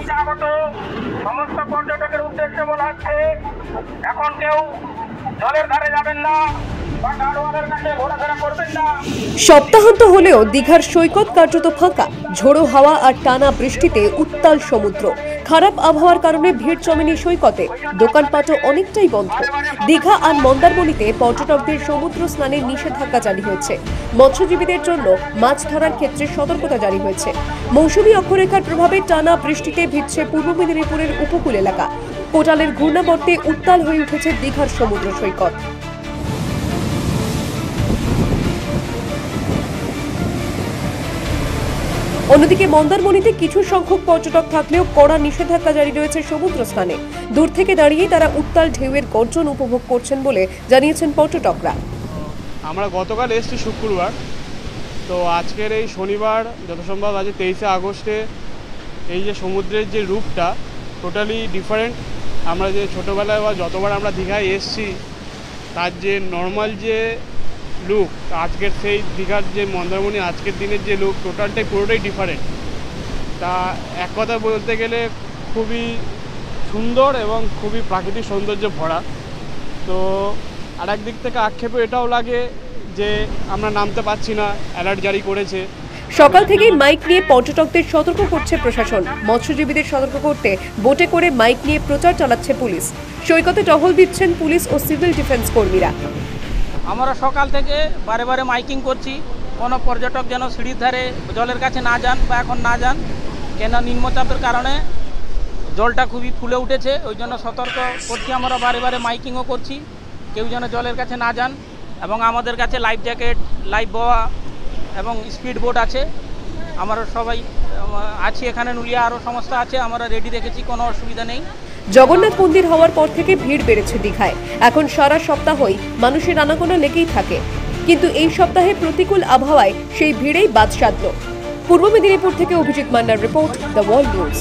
পরীক্ষা আগত সমস্ত পর্যটকের উদ্দেশ্যে বলা হচ্ছে, এখন কেউ জলের ধারে যাবেন না বা গাড়োয়ালের কাছে ঘোরাফেরা করবেন না। সপ্তাহান্ত হলেও দীঘার সৈকত কার্যত ফাঁকা। ঝোড়ো হাওয়া আর টানা বৃষ্টিতে উত্তাল সমুদ্র। খারাপ আবহাওয়ার কারণে ভিড় জমেনি সৈকতে। দোকানপাটও অনেকটাই বন্ধ। দীঘা আর মন্দারমণিতে পর্যটকদের সমুদ্র স্নানের নিষেধাজ্ঞা জারি হয়েছে। মৎস্যজীবীদের জন্য মাছ ধরার ক্ষেত্রে সতর্কতা জারি হয়েছে। মৌসুমী অক্ষরেখার প্রভাবে টানা বৃষ্টিতে ভিজছে পূর্ব মেদিনীপুরের উপকূল এলাকা। কোটালের ঘূর্ণাবর্তে উত্তাল হয়ে উঠেছে দীঘার সমুদ্র সৈকত। অন্যদিকে মন্দারমণিতে কিছু সংখ্যক পর্যটক থাকলেও কড়া নিষেধাজ্ঞা জারি রয়েছে সমুদ্র স্নানে। দূর থেকে দাঁড়িয়ে তারা উত্তাল ঢেউয়ের গর্জন উপভোগ করছেন বলে জানিয়েছেন পর্যটকরা। আমরা গতকাল এসেছি শুক্রবার, তো আজকের এই শনিবার যত সম্ভব আজ 23শে আগস্টে এই যে সমুদ্রের যে রূপটা টোটালি ডিফারেন্ট। আমরা যে ছোটোবেলায় বা যতবার আমরা দীঘায় এসেছি তার যে নর্মাল যে লুক, আজকের সেই দীঘার যে মন্দারমণি আজকের দিনের যে লুক টোটালটাই পুরোটাই ডিফারেন্ট। তা এক কথা বলতে গেলে খুবই সুন্দর এবং খুবই প্রাকৃতিক সৌন্দর্য ভরা। তো আর একদিক থেকে আক্ষেপও এটাও লাগে যে আমরা নামতে পারছি না, অ্যালার্ট জারি করেছে। সকাল থেকেই মাইক নিয়ে পর্যটকদের সতর্ক করছে প্রশাসন। মৎস্যজীবীদের সতর্ক করতে বোটে করে মাইক নিয়ে প্রচার চালাচ্ছে পুলিশ। সৈকতে টহল দিচ্ছেন পুলিশ ও সিভিল ডিফেন্স কর্মীরা। আমরা সকাল থেকে বারে বারে মাইকিং করছি, কোনো পর্যটক যেন সিঁড়ির ধারে জলের কাছে না যান বা এখন না যান, কেন নিম্নচাপের কারণে জলটা খুবই ফুলে উঠেছে। ওই জন্য সতর্ক করছি, আমরা বারে বারে মাইকিংও করছি কেউ যেন জলের কাছে না যান। এবং আমাদের কাছে লাইফ জ্যাকেট, লাইফ বোয়া এবং স্পিড বোট আছে। আমরা সবাই আছি এখানে, নুলিয়া আরও সংস্থা আছে, আমরা রেডি রেখেছি, কোনো অসুবিধা নেই। জগন্নাথ মন্দির হওয়ার পর থেকে ভিড় বেড়েছে দীঘায়। এখন সারা সপ্তাহই মানুষের আনাগোনা লেগেই থাকে, কিন্তু এই সপ্তাহে প্রতিকূল আবহাওয়ায় সেই ভিড়েই বাদ সাধল। পূর্ব মেদিনীপুর থেকে অভিজিৎ মান্নার রিপোর্ট, দ্য ওয়ার্ল্ড নিউজ।